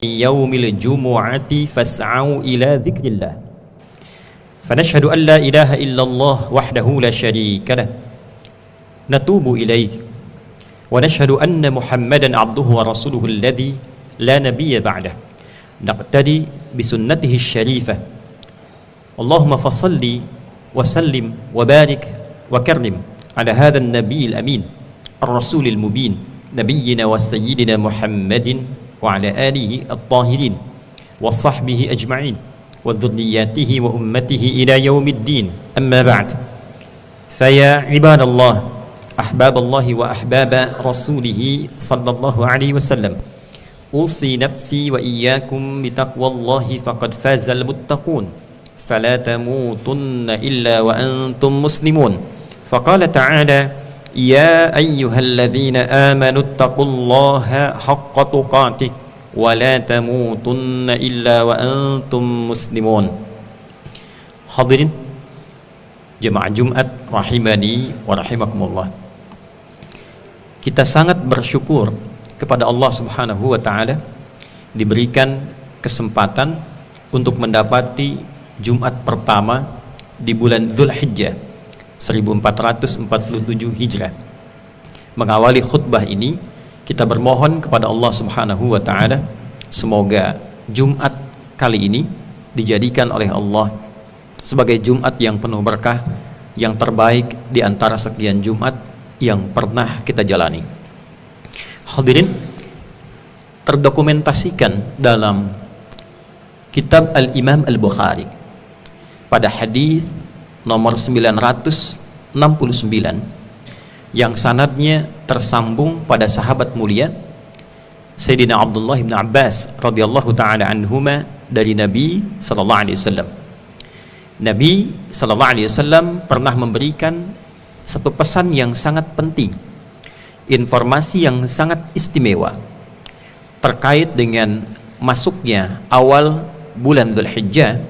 yaumil jumu'ati fas'au ila dzikrillah. Fanashhadu an la ilaha illallah wahdahu la syarika lah. Natubu ilaih. Wa nashhadu anna Muhammadan abduhu wa rasuluhu alladhi la nabiyya ba'dah. Naqtadi bi sunnatihi syarifah. Allahumma fasalli wa sallim wa barik wa karrim ala hadha an-nabiyil amin ar-rasulil mubin nabiyyina wa sayyidina Muhammadin wa ala alihi at-tahirin wa sahbihi ajma'in wa dhurriyyatihi wa ummatihi ila yaumiddin. Amma ba'd. Faya ibadallah, ahbaballahi wa ahbaba rasulih sallallahu alaihi wasallam, usi nafsi wa iyyakum bitaqwallahi faqad fazal muttaqun fala tamutunna illa wa antum muslimun. Faqala ta'ala ya ayyuhalladzina amanu taqullaha haqqa tuqatih wa la tamutunna illa wa antum muslimun. Hadirin jemaah Jumat rahimani wa rahimakumullah, kita sangat bersyukur kepada Allah Subhanahu wa taala diberikan kesempatan untuk mendapati Jumat pertama di bulan Dzulhijjah 1447 Hijrah. Mengawali khutbah ini, kita bermohon kepada Allah Subhanahu wa taala semoga Jumat kali ini dijadikan oleh Allah sebagai Jumat yang penuh berkah, yang terbaik di antara sekian Jumat yang pernah kita jalani. Hadirin, terdokumentasikan dalam kitab Al-Imam Al-Bukhari pada hadis nomor 969 yang sanadnya tersambung pada sahabat mulia Sayyidina Abdullah bin Abbas radhiyallahu taala anhuma dari Nabi sallallahu alaihi wasallam. Nabi sallallahu alaihi wasallam pernah memberikan satu pesan yang sangat penting, informasi yang sangat istimewa terkait dengan masuknya awal bulan Dzulhijjah,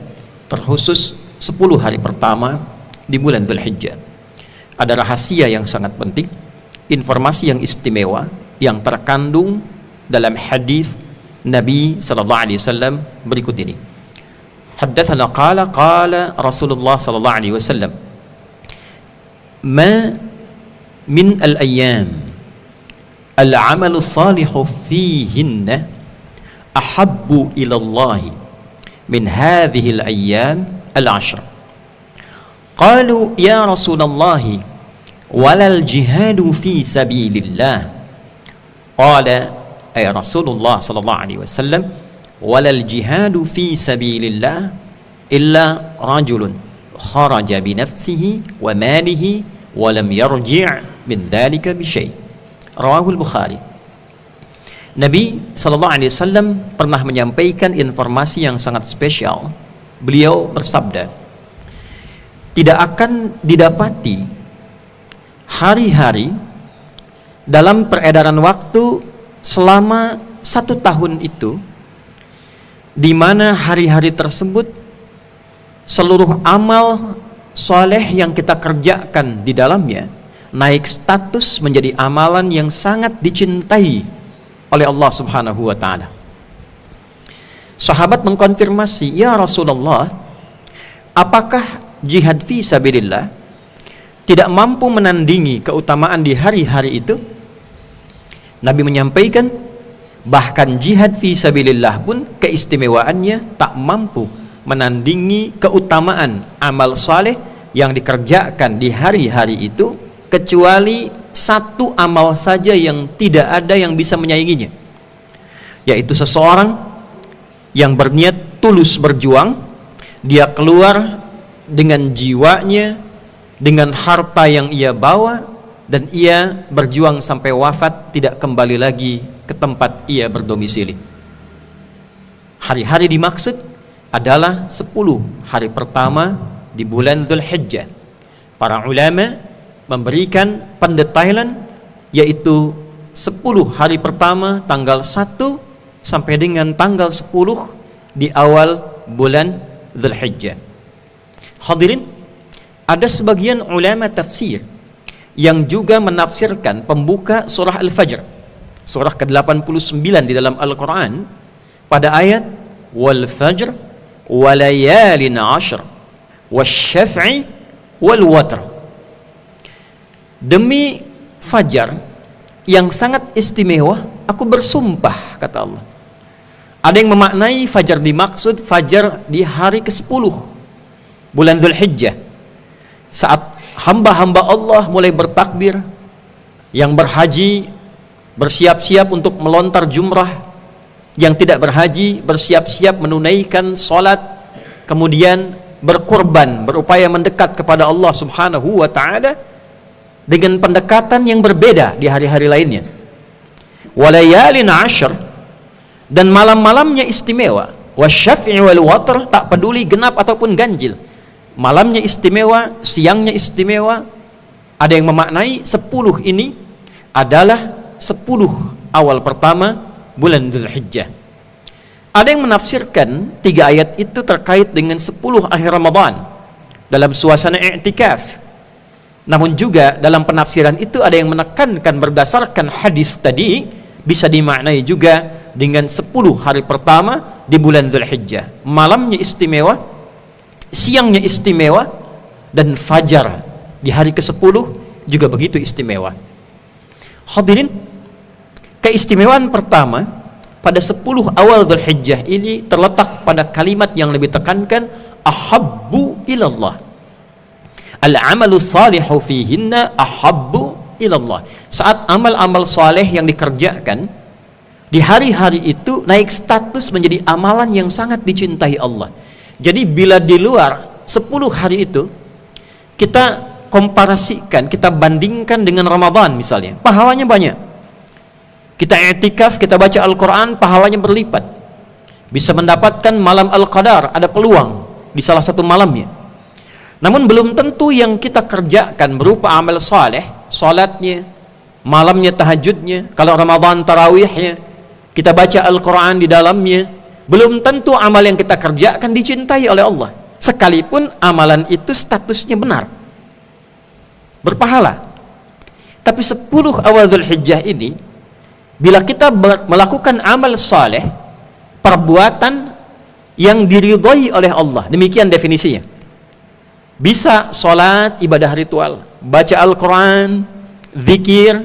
terkhusus 10 hari pertama di bulan Dzulhijjah. Ada rahasia yang sangat penting, informasi yang istimewa yang terkandung dalam hadis Nabi sallallahu alaihi wasallam berikut ini. Haddatsana qala Rasulullah sallallahu alaihi wasallam, ma min al-ayyam al-'amalu salihu fihinna ahabbu ila Allah min hadhihi al-ayyam al-'ashr. Qalu ya Rasulullah walal jihadu fi sabilillah. Qala ay Rasulullah sallallahu alaihi wasallam walal jihadu fi sabilillah illa rajulun kharaja bi nafsihi wa malihi wa lam yarji' min dhalika bi syai'. Rawahul Bukhari. Nabi sallallahu alaihi wasallam pernah menyampaikan informasi yang sangat spesial. Beliau bersabda, tidak akan didapati hari-hari dalam peredaran waktu selama 1 tahun itu di mana hari-hari tersebut seluruh amal soleh yang kita kerjakan di dalamnya naik status menjadi amalan yang sangat dicintai oleh Allah Subhanahu wa taala. Sahabat mengkonfirmasi, ya Rasulullah, apakah jihad fi sabilillah tidak mampu menandingi keutamaan di hari-hari itu? Nabi menyampaikan, bahkan jihad fi sabilillah pun keistimewaannya tak mampu menandingi keutamaan amal saleh yang dikerjakan di hari-hari itu, kecuali satu amal saja yang tidak ada yang bisa menyainginya, yaitu seseorang yang berniat tulus berjuang, dia keluar dengan jiwanya, dengan harta yang ia bawa, dan ia berjuang sampai wafat, tidak kembali lagi ke tempat ia berdomisili. Hari-hari dimaksud adalah 10 hari pertama di bulan Dzulhijjah. Para ulama memberikan pendetailan, yaitu 10 hari pertama tanggal 1 sampai dengan tanggal 10 di awal bulan Dzulhijjah. Hadirin, ada sebagian ulama tafsir yang juga menafsirkan pembuka surah Al-Fajr, surah ke-89 di dalam Al-Quran, pada ayat wal fajr walayalin ashr wasyaf'i wal watr. Demi fajar yang sangat istimewa, aku bersumpah, kata Allah. Ada yang memaknai fajar dimaksud fajar di hari ke-10 bulan Dzulhijjah, saat hamba-hamba Allah mulai bertakbir, yang berhaji bersiap-siap untuk melontar jumrah, yang tidak berhaji bersiap-siap menunaikan salat, kemudian berkorban, berupaya mendekat kepada Allah Subhanahu wa taala dengan pendekatan yang berbeda di hari-hari lainnya. Walayalin ashr, dan malam-malamnya istimewa. Wasyaf'i wal watr, tak peduli genap ataupun ganjil, malamnya istimewa, siangnya istimewa. Ada yang memaknai 10 ini adalah 10 awal pertama bulan Dzulhijjah. Ada yang menafsirkan 3 ayat itu terkait dengan 10 akhir Ramadan dalam suasana i'tikaf. Namun juga dalam penafsiran itu ada yang menekankan berdasarkan hadis tadi, bisa dimaknai juga dengan 10 hari pertama di bulan Dzulhijjah. Malamnya istimewa, siangnya istimewa, dan fajar di hari ke-10 juga begitu istimewa. Hadirin, keistimewaan pertama pada 10 awal Dzulhijjah ini terletak pada kalimat yang lebih tekankan, ahabbu ilallah. Al-amalu salihu fihinna ahabbu ilallah. Saat amal-amal saleh yang dikerjakan di hari-hari itu naik status menjadi amalan yang sangat dicintai Allah. Jadi bila di luar 10 hari itu kita komparasikan, kita bandingkan dengan Ramadan misalnya, pahalanya banyak. Kita i'tikaf, kita baca Al-Quran, pahalanya berlipat. Bisa mendapatkan malam Al-Qadar, ada peluang di salah satu malamnya. Namun belum tentu yang kita kerjakan berupa amal saleh, salatnya, malamnya tahajudnya, kalau Ramadan tarawihnya, kita baca Al-Quran di dalamnya, belum tentu amal yang kita kerjakan dicintai oleh Allah, sekalipun amalan itu statusnya benar, berpahala. Tapi 10 awal Dzulhijjah ini, bila kita melakukan amal saleh, perbuatan yang diridhai oleh Allah, demikian definisinya. Bisa sholat, ibadah ritual, baca Al-Quran, zikir,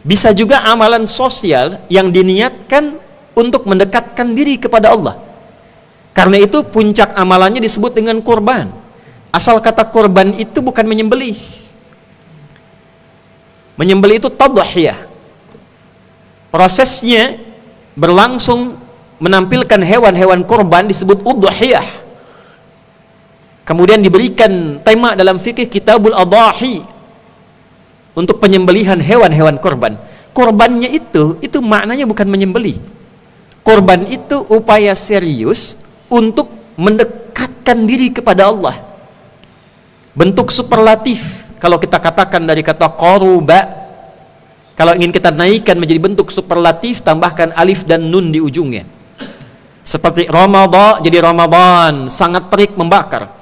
bisa juga amalan sosial yang diniatkan untuk mendekatkan diri kepada Allah. Karena itu puncak amalannya disebut dengan kurban. Asal kata kurban itu bukan menyembelih. Menyembelih itu tadhiyah. Prosesnya berlangsung menampilkan hewan-hewan kurban disebut udhiyah. Kemudian diberikan tema dalam fikih Kitabul Adhahi untuk penyembelihan hewan-hewan kurban. Kurbannya itu maknanya bukan menyembelih. Kurban itu upaya serius untuk mendekatkan diri kepada Allah. Bentuk superlatif, kalau kita katakan dari kata qaruba, kalau ingin kita naikkan menjadi bentuk superlatif, tambahkan alif dan nun di ujungnya. Seperti Ramadan jadi Ramadan, sangat terik membakar.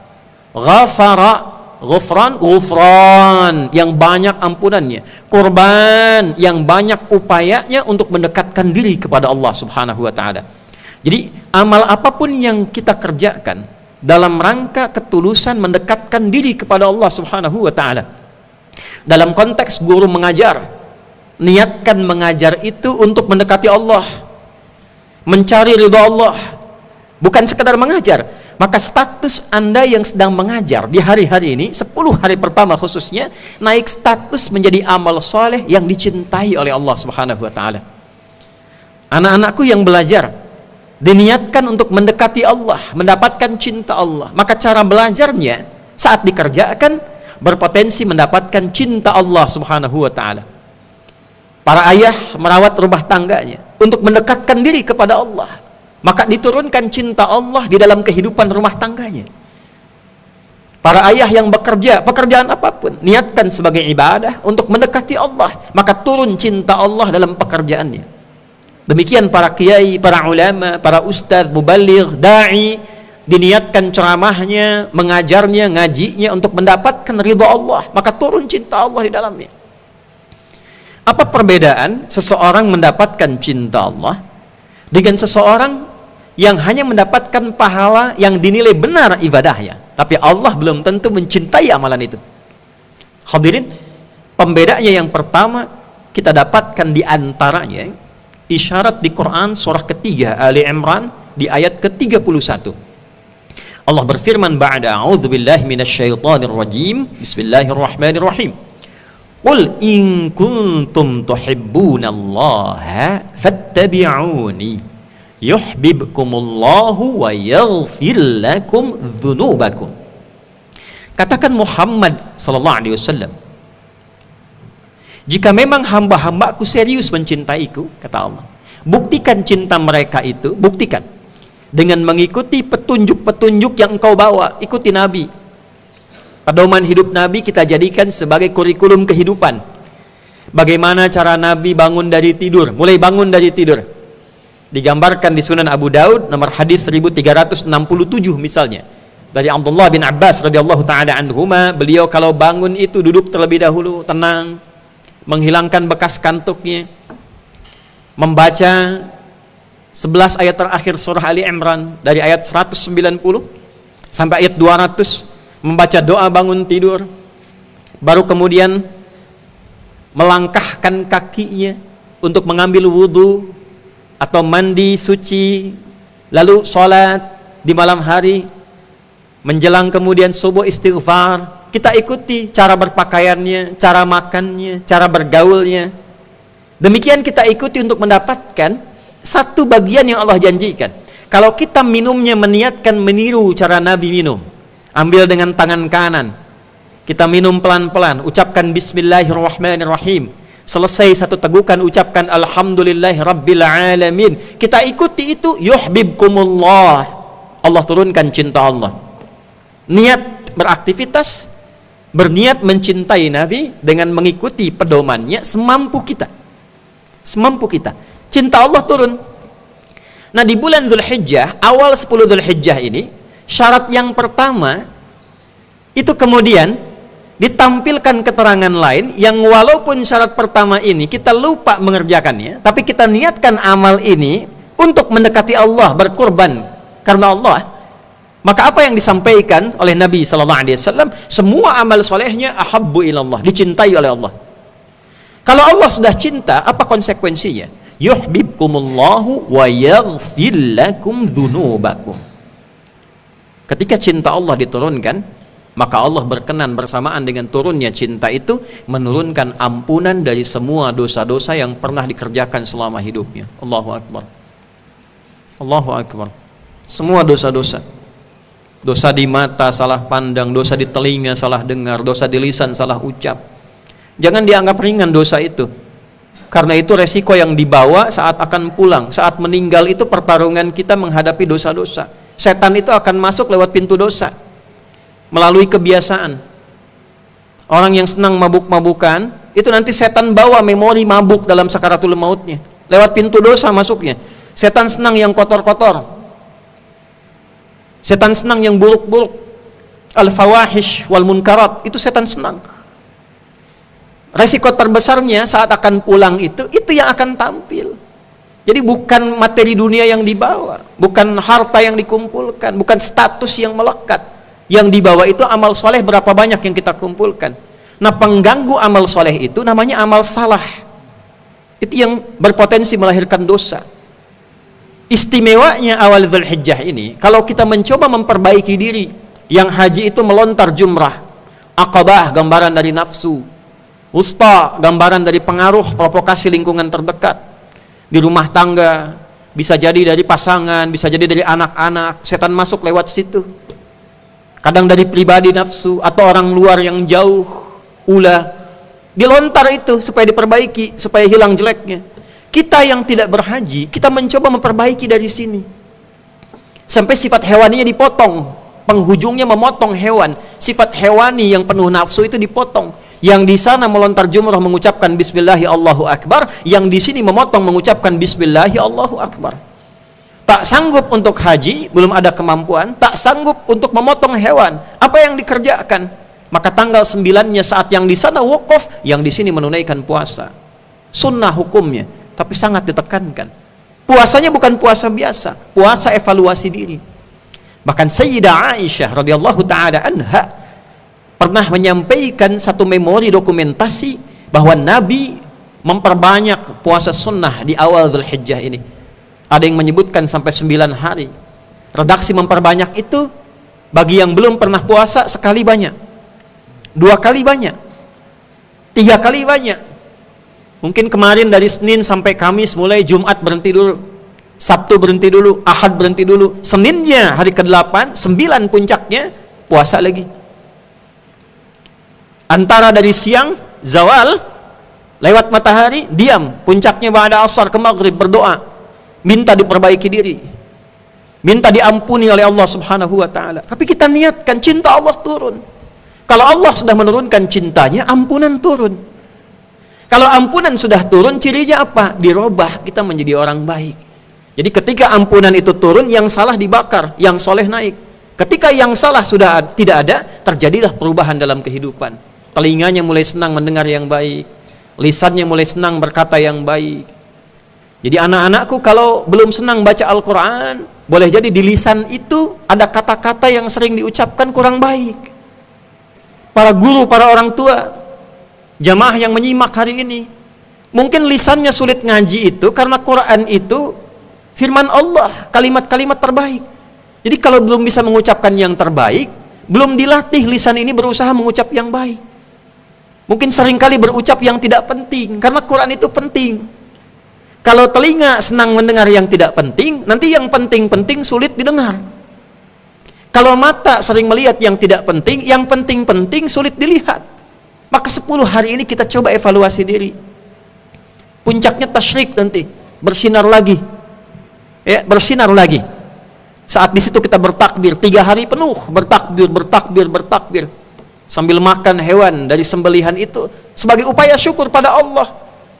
Ghafara, ghufran, ghufran, yang banyak ampunannya. Kurban, yang banyak upayanya untuk mendekatkan diri kepada Allah Subhanahu wa taala. Jadi amal apapun yang kita kerjakan dalam rangka ketulusan mendekatkan diri kepada Allah Subhanahu wa taala. Dalam konteks guru mengajar, niatkan mengajar itu untuk mendekati Allah, mencari ridha Allah, bukan sekadar mengajar. Maka status Anda yang sedang mengajar di hari-hari ini, 10 hari pertama khususnya, naik status menjadi amal soleh yang dicintai oleh Allah Subhanahu wa taala. Anak-anakku yang belajar diniatkan untuk mendekati Allah, mendapatkan cinta Allah. Maka cara belajarnya saat dikerjakan berpotensi mendapatkan cinta Allah Subhanahu wa taala. Para ayah merawat rumah tangganya untuk mendekatkan diri kepada Allah, maka diturunkan cinta Allah di dalam kehidupan rumah tangganya. Para ayah yang bekerja, pekerjaan apapun, niatkan sebagai ibadah untuk mendekati Allah, maka turun cinta Allah dalam pekerjaannya. Demikian para kiai, para ulama, para ustadz, mubaligh, da'i, diniatkan ceramahnya, mengajarnya, ngajinya untuk mendapatkan ridha Allah, maka turun cinta Allah di dalamnya. Apa perbedaan seseorang mendapatkan cinta Allah dengan seseorang yang hanya mendapatkan pahala yang dinilai benar ibadahnya, tapi Allah belum tentu mencintai amalan itu. Hadirin, pembedanya yang pertama kita dapatkan di antaranya isyarat di Quran surah ketiga Ali Imran di ayat ke-31. Allah berfirman ba'da a'udzubillahi minasyaitonir rajim, bismillahirrahmanirrahim. Qul in kuntum tuhibbunallaha fattabi'uni yuhibbukumullahu wa yaghfir lakum dzunubakum. Katakan Muhammad sallallahu alaihi wasallam, jika memang hamba-hambaku serius mencintaiku, kata Allah, buktikan cinta mereka itu, buktikan dengan mengikuti petunjuk-petunjuk yang engkau bawa. Ikuti Nabi. Pedoman hidup Nabi kita jadikan sebagai kurikulum kehidupan. Bagaimana cara Nabi bangun dari tidur, mulai bangun dari tidur, digambarkan di Sunan Abu Daud nomor hadis 1367 misalnya, dari Abdullah bin Abbas radhiyallahu taala anhuma, beliau kalau bangun itu duduk terlebih dahulu, tenang, menghilangkan bekas kantuknya, membaca 11 ayat terakhir surah Ali Imran dari ayat 190 sampai ayat 200, membaca doa bangun tidur, baru kemudian melangkahkan kakinya untuk mengambil wudhu atau mandi suci, lalu sholat di malam hari, menjelang kemudian subuh istighfar. Kita ikuti cara berpakaiannya, cara makannya, cara bergaulnya. Demikian kita ikuti untuk mendapatkan satu bagian yang Allah janjikan. Kalau kita minumnya meniatkan meniru cara Nabi minum, ambil dengan tangan kanan, kita minum pelan-pelan, ucapkan bismillahirrahmanirrahim. Selesai satu tegukan ucapkan alhamdulillahi rabbil alamin. Kita ikuti itu, yuhibbukumullah. Allah turunkan cinta Allah. Niat beraktivitas, berniat mencintai Nabi dengan mengikuti pedomannya semampu kita. Semampu kita. Cinta Allah turun. Nah, di bulan Dzulhijjah, awal 10 Dzulhijjah ini, syarat yang pertama itu kemudian ditampilkan keterangan lain yang walaupun syarat pertama ini kita lupa mengerjakannya, tapi kita niatkan amal ini untuk mendekati Allah, berkorban karena Allah. Maka apa yang disampaikan oleh Nabi sallallahu alaihi wasallam, semua amal solehnya ahabbu ilallah, dicintai oleh Allah. Kalau Allah sudah cinta, apa konsekuensinya? Yuhibbukumullahu wa yaghfir lakum dzunubakum. Ketika cinta Allah diturunkan, maka Allah berkenan bersamaan dengan turunnya cinta itu menurunkan ampunan dari semua dosa-dosa yang pernah dikerjakan selama hidupnya. Allahu Akbar. Allahu Akbar. Semua dosa-dosa. Dosa di mata salah pandang, dosa di telinga salah dengar, dosa di lisan salah ucap. Jangan dianggap ringan dosa itu. Karena itu resiko yang dibawa saat akan pulang, saat meninggal itu pertarungan kita menghadapi dosa-dosa. Setan itu akan masuk lewat pintu dosa. Melalui kebiasaan. Orang yang senang mabuk-mabukan, itu nanti setan bawa memori mabuk dalam sakaratul mautnya. Lewat pintu dosa masuknya. Setan senang yang kotor-kotor. Setan senang yang buruk-buruk. Al-fawahish wal munkarat, itu setan senang. Resiko terbesarnya saat akan pulang itu yang akan tampil. Jadi bukan materi dunia yang dibawa, bukan harta yang dikumpulkan, bukan status yang melekat. Yang dibawa itu amal soleh berapa banyak yang kita kumpulkan. Nah, pengganggu amal soleh itu namanya amal salah. Itu yang berpotensi melahirkan dosa. Istimewanya awal Dzulhijjah ini, kalau kita mencoba memperbaiki diri, yang haji itu melontar jumrah, Aqabah gambaran dari nafsu, Wusta gambaran dari pengaruh provokasi lingkungan terdekat, di rumah tangga, bisa jadi dari pasangan, bisa jadi dari anak-anak, setan masuk lewat situ. Kadang dari pribadi nafsu atau orang luar yang jauh, ulah, dilontar itu supaya diperbaiki, supaya hilang jeleknya. Kita yang tidak berhaji, kita mencoba memperbaiki dari sini. Sampai sifat hewaninya dipotong, penghujungnya memotong hewan. Sifat hewani yang penuh nafsu itu dipotong. Yang di sana melontar jumrah mengucapkan Bismillahi Allahu Akbar, yang di sini memotong mengucapkan Bismillahi Allahu Akbar. Tak sanggup untuk haji, belum ada kemampuan, tak sanggup untuk memotong hewan. Apa yang dikerjakan? Maka tanggal 9-nya saat yang di sana wukuf, yang di sini menunaikan puasa. Sunnah hukumnya, tapi sangat ditekankan. Puasanya bukan puasa biasa, puasa evaluasi diri. Bahkan Sayyidah Aisyah radhiyallahu taala anha pernah menyampaikan satu memori dokumentasi bahwa Nabi memperbanyak puasa sunnah di awal Dzulhijjah ini. Ada yang menyebutkan sampai 9 hari. Redaksi memperbanyak itu bagi yang belum pernah puasa sekali banyak, 2 kali banyak, 3 kali banyak. Mungkin kemarin dari Senin sampai Kamis, mulai Jumat berhenti dulu, Sabtu berhenti dulu, Ahad berhenti dulu, Seninnya hari ke-8, 9 puncaknya puasa lagi. Antara dari siang zawal lewat matahari diam, puncaknya ba'da asar ke maghrib berdoa, minta diperbaiki diri, minta diampuni oleh Allah Subhanahu wa taala. Tapi kita niatkan cinta Allah turun. Kalau Allah sudah menurunkan cintanya, ampunan turun. Kalau ampunan sudah turun, cirinya apa? Dirubah, kita menjadi orang baik. Jadi ketika ampunan itu turun, yang salah dibakar, yang soleh naik. Ketika yang salah sudah tidak ada, terjadilah perubahan dalam kehidupan. Telinganya mulai senang mendengar yang baik, lisannya mulai senang berkata yang baik. Jadi anak-anakku kalau belum senang baca Al-Quran, boleh jadi di lisan itu ada kata-kata yang sering diucapkan kurang baik. Para guru, para orang tua, jamaah yang menyimak hari ini, mungkin lisannya sulit ngaji itu karena Quran itu firman Allah, kalimat-kalimat terbaik. Jadi kalau belum bisa mengucapkan yang terbaik, belum dilatih lisan ini berusaha mengucap yang baik. Mungkin seringkali berucap yang tidak penting, karena Quran itu penting. Kalau telinga senang mendengar yang tidak penting, nanti yang penting-penting sulit didengar. Kalau mata sering melihat yang tidak penting, yang penting-penting sulit dilihat. Maka 10 hari ini kita coba evaluasi diri. Puncaknya tasyrik nanti, bersinar lagi. Ya, bersinar lagi. Saat di situ kita bertakbir 3 hari penuh, bertakbir sambil makan hewan dari sembelihan itu sebagai upaya syukur pada Allah.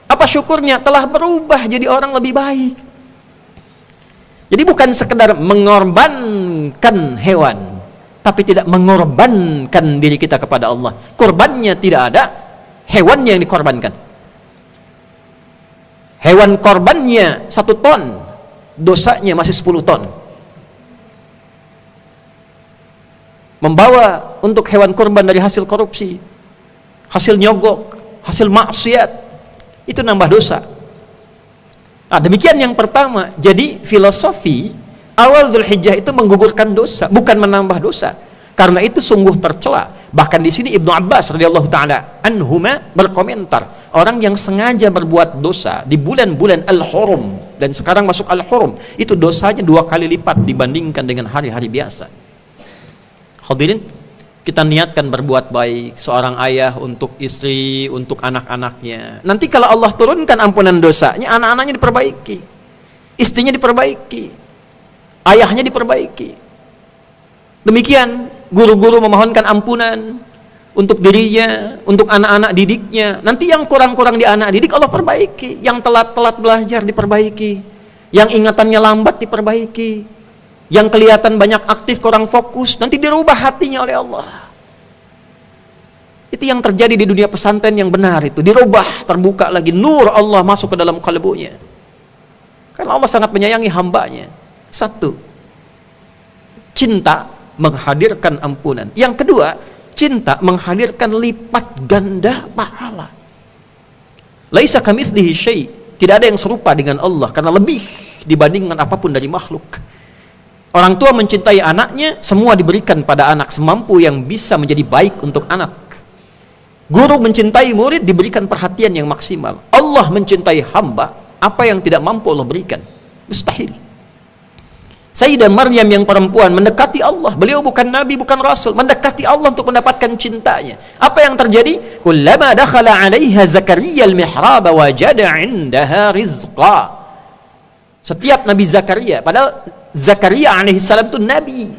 Apa syukurnya? Telah berubah jadi orang lebih baik. Jadi bukan sekedar mengorbankan hewan, tapi tidak mengorbankan diri kita kepada Allah. Korbannya tidak ada, hewannya yang dikorbankan. Hewan korbannya 1 ton, dosanya masih 10 ton. Membawa untuk hewan korban dari hasil korupsi, hasil nyogok, hasil maksiat, itu nambah dosa. Nah, demikian yang pertama. Jadi filosofi awal Dzulhijjah itu menggugurkan dosa, bukan menambah dosa. Karena itu sungguh tercela. Bahkan di sini Ibnu Abbas radhiyallahu taala anhuma berkomentar, orang yang sengaja berbuat dosa di bulan-bulan al-hurum dan sekarang masuk al-hurum, itu dosanya 2 kali lipat dibandingkan dengan hari-hari biasa. Hadirin, kita niatkan berbuat baik, seorang ayah untuk istri, untuk anak-anaknya. Nanti kalau Allah turunkan ampunan dosanya, anak-anaknya diperbaiki, istrinya diperbaiki, ayahnya diperbaiki. Demikian guru-guru memohonkan ampunan untuk dirinya, untuk anak-anak didiknya. Nanti yang kurang-kurang di anak didik Allah perbaiki, yang telat-telat belajar diperbaiki, yang ingatannya lambat diperbaiki, yang kelihatan banyak aktif kurang fokus nanti dirubah hatinya oleh Allah. Itu yang terjadi di dunia pesantren yang benar, itu dirubah, terbuka lagi nur Allah masuk ke dalam kalbunya. Karena Allah sangat menyayangi hambanya. 1, cinta menghadirkan ampunan. Yang kedua, cinta menghadirkan lipat ganda pahala. Laisa kamitslihi syai', tidak ada yang serupa dengan Allah karena lebih dibandingkan apapun dari makhluk. Orang tua mencintai anaknya, semua diberikan pada anak semampu yang bisa menjadi baik untuk anak. Guru mencintai murid, diberikan perhatian yang maksimal. Allah mencintai hamba, apa yang tidak mampu Allah berikan? Mustahil. Sayyidah Maryam yang perempuan mendekati Allah, beliau bukan nabi, bukan rasul, mendekati Allah untuk mendapatkan cintanya. Apa yang terjadi? Kullama dakhala 'alaiha Zakaria al-mihrab wajada 'indaha rizqa. Setiap Nabi Zakaria, padahal Zakaria alaihissalam itu nabi,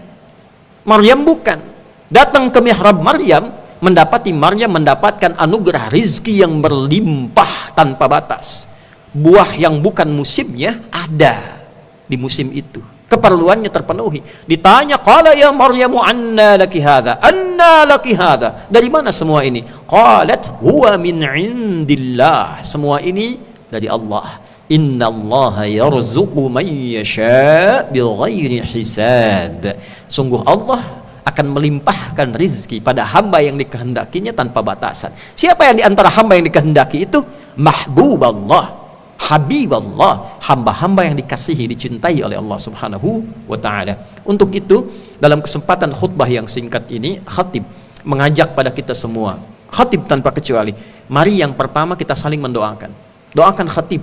Maryam bukan, datang ke mihrab Maryam, mendapati Maryam mendapatkan anugerah rizki yang berlimpah tanpa batas. Buah yang bukan musimnya ada di musim itu, keperluannya terpenuhi. Ditanya, qala ya Maryamu anna laki hadha, anna laki hadha, dari mana semua ini? Qalat huwa min indillah, semua ini dari Allah. Innallaha yarzuqu man yasha' bighairi hisab. Sungguh Allah akan melimpahkan rizki pada hamba yang dikehendakinya tanpa batasan. Siapa yang di antara hamba yang dikehendaki itu? Mahbub Allah, Habib Allah, hamba-hamba yang dikasihi, dicintai oleh Allah Subhanahu wa ta'ala. Untuk itu, dalam kesempatan khutbah yang singkat ini, khatib mengajak pada kita semua, khatib tanpa kecuali, mari yang pertama kita saling mendoakan. Doakan khatib,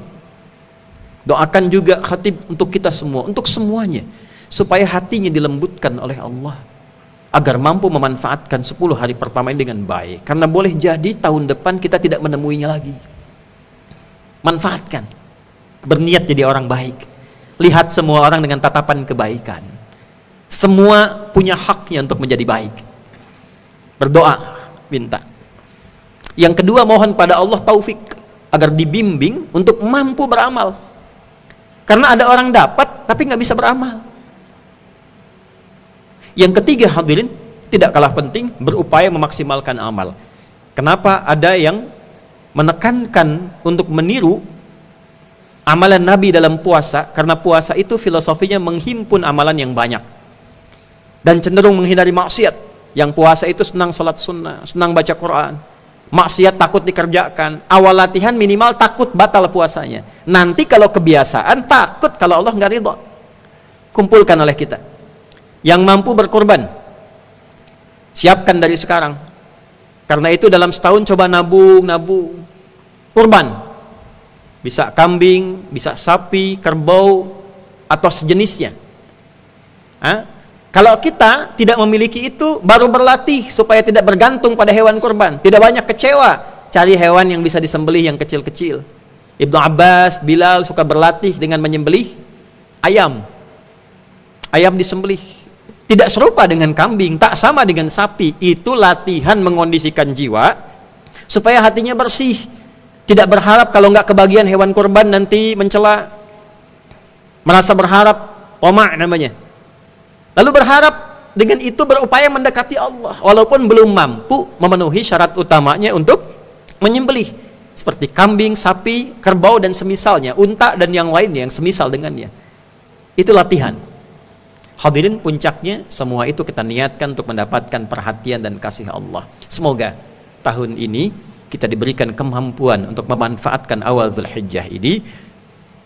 doakan juga khatib untuk kita semua, untuk semuanya, supaya hatinya dilembutkan oleh Allah, agar mampu memanfaatkan 10 hari pertama ini dengan baik. Karena boleh jadi tahun depan kita tidak menemuinya lagi. Manfaatkan, berniat jadi orang baik, lihat semua orang dengan tatapan kebaikan. Semua punya haknya untuk menjadi baik. Berdoa, minta. Yang kedua, mohon pada Allah taufik, agar dibimbing untuk mampu beramal. Karena ada orang dapat tapi nggak bisa beramal. Yang ketiga, hadirin, tidak kalah penting, berupaya memaksimalkan amal. Kenapa ada yang menekankan untuk meniru amalan Nabi dalam puasa? Karena puasa itu filosofinya menghimpun amalan yang banyak dan cenderung menghindari maksiat. Yang puasa itu senang sholat sunnah, senang baca Quran. Maksiat takut dikerjakan. Awal latihan minimal takut batal puasanya. Nanti kalau kebiasaan takut kalau Allah nggak ridho. Kumpulkan oleh kita yang mampu berkorban, siapkan dari sekarang. Karena itu dalam setahun coba nabung kurban. Bisa kambing, bisa sapi, kerbau, atau sejenisnya. Kalau kita tidak memiliki itu, baru berlatih supaya tidak bergantung pada hewan kurban. Tidak banyak kecewa, cari hewan yang bisa disembelih yang kecil-kecil. Ibnu Abbas, Bilal suka berlatih dengan menyembelih ayam. Ayam disembelih. Tidak serupa dengan kambing, tak sama dengan sapi. Itu latihan mengondisikan jiwa supaya hatinya bersih. Tidak berharap kalau nggak kebagian hewan kurban nanti mencela. Merasa berharap, tamak namanya. Lalu berharap dengan itu berupaya mendekati Allah walaupun belum mampu memenuhi syarat utamanya untuk menyembelih. Seperti kambing, sapi, kerbau dan semisalnya, unta dan yang lainnya yang semisal dengannya. Itu latihan. Hadirin, puncaknya semua itu kita niatkan untuk mendapatkan perhatian dan kasih Allah. Semoga tahun ini kita diberikan kemampuan untuk memanfaatkan awal Dzulhijjah ini.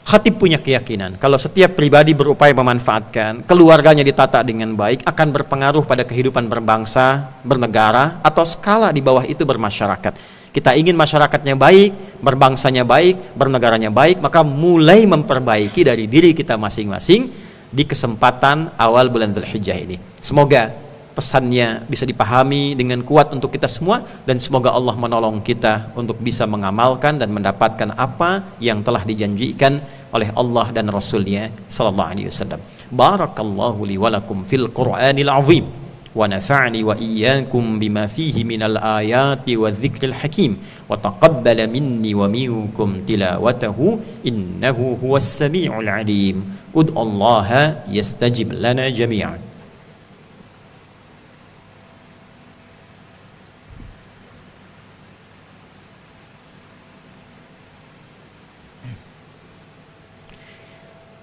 Khatib punya keyakinan kalau setiap pribadi berupaya memanfaatkan, keluarganya ditata dengan baik, akan berpengaruh pada kehidupan berbangsa, bernegara, atau skala di bawah itu bermasyarakat. Kita ingin masyarakatnya baik, berbangsanya baik, bernegaranya baik, maka mulai memperbaiki dari diri kita masing-masing di kesempatan awal bulan Dzulhijjah ini. Semoga pesannya bisa dipahami dengan kuat untuk kita semua, dan semoga Allah menolong kita untuk bisa mengamalkan dan mendapatkan apa yang telah dijanjikan oleh Allah dan Rasulnya sallallahu alaihi wasallam. Barakallahu li wa lakum fil Qur'anil azim wa nafa'ni wa iyyakum bima fihi minal ayati wa dzikril hakim wa taqabbala minni wa minkum tilawatahu innahu huwas samiul alim. Ud'ullaha yastajib lana jami'an.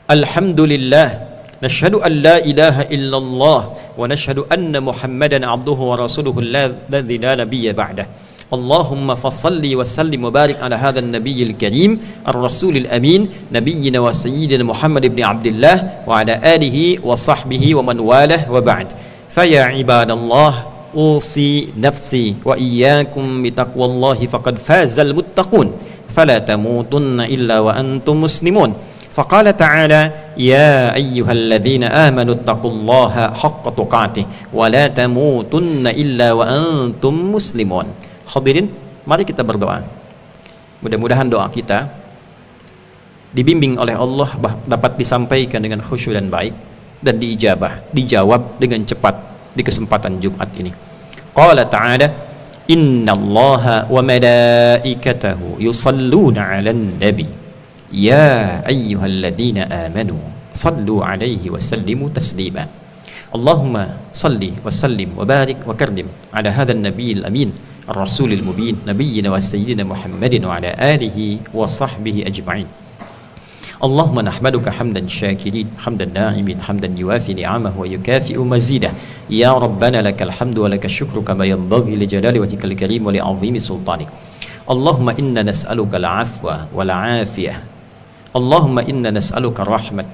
Alhamdulillah, nashhadu an la ilaha illallah wa nashhadu anna Muhammadan abduhu wa rasuluhu alladzi la nabiyya ba'dah. Allahumma fassalli wa sallim wa barik ala hadha an-nabiyyil karim ar-rasulil amin nabiyyina wa sayyidina Muhammad ibn Abdullah wa ala alihi wa sahbihi wa man walah wa ba'd. Fa ya ibadallah, usi nafsi wa iyyakum bi taqwallahi faqad fazal muttaqun fala tamutunna illa wa antum muslimun. فقال تعالى يا أيها الذين آمنوا اتقوا الله حق تقاته ولا تموتن إلا وأنتم مسلمون. Hadirin, mari kita berdoa. Mudah-mudahan doa kita dibimbing oleh Allah, dapat disampaikan dengan khusyuk dan baik, dan dijawab dengan cepat di kesempatan Jumat ini. Qala ta'ala innallaha wa malaikatahu yusalluna 'alan nabi ya ayyuhalladzina amanu sallu alaihi wa sallimu taslima. Allahumma salli wa sallim wa barik wa kardim ala hadzal nabiyil amin ar-rasulil mubin nabiyyina wa sayyidina Muhammadin wa ala alihi wa sahbihi ajma'in. اللهم نحمدك حمدا شاكرين حمدا ناعمين حمدا يوافي نعمه ويكافئ مزيده يا ربنا لك الحمد ولك الشكر كما ينبغي لجلال وجهك الكريم ولعظيم سلطانك اللهم إنا نسألك العفو والعافية اللهم إنا نسألك الرحمة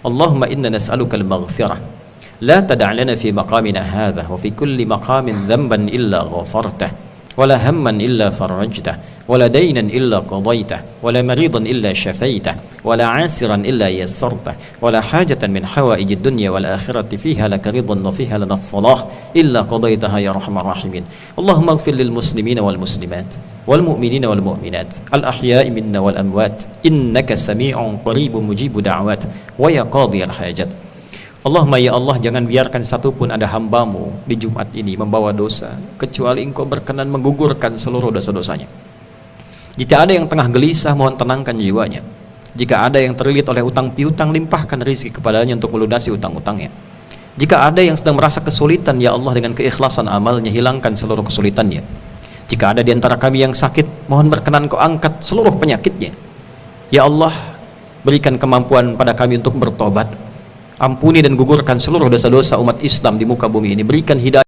اللهم إنا نسألك المغفرة لا تدع لنا في مقامنا هذا وفي كل مقام ذنبا إلا غفرته ولا هما إلا فرجته ولا دينا إلا قضيته ولا مريضا إلا شفيته ولا عاسرا إلا يسرته ولا حاجة من حوائج الدنيا والآخرة فيها لك رضا وفيها لنا الصلاح إلا قضيتها يا أرحم الراحمين اللهم اغفر للمسلمين والمسلمات والمؤمنين والمؤمنات الأحياء منا والأموات إنك سميع قريب مجيب دعوات ويا قاضي الحاجات Allahumma ya Allah, jangan biarkan satupun ada hambamu di Jumat ini membawa dosa kecuali engkau berkenan menggugurkan seluruh dosa-dosanya. Jika ada yang tengah gelisah, mohon tenangkan jiwanya. Jika ada yang terlilit oleh utang piutang, limpahkan rezeki kepadanya untuk melunasi utang-utangnya. Jika ada yang sedang merasa kesulitan, ya Allah, dengan keikhlasan amalnya hilangkan seluruh kesulitannya. Jika ada di antara kami yang sakit, mohon berkenan kau angkat seluruh penyakitnya. Ya Allah, berikan kemampuan pada kami untuk bertobat. Ampuni dan gugurkan seluruh dosa-dosa umat Islam di muka bumi ini. Berikan hidayah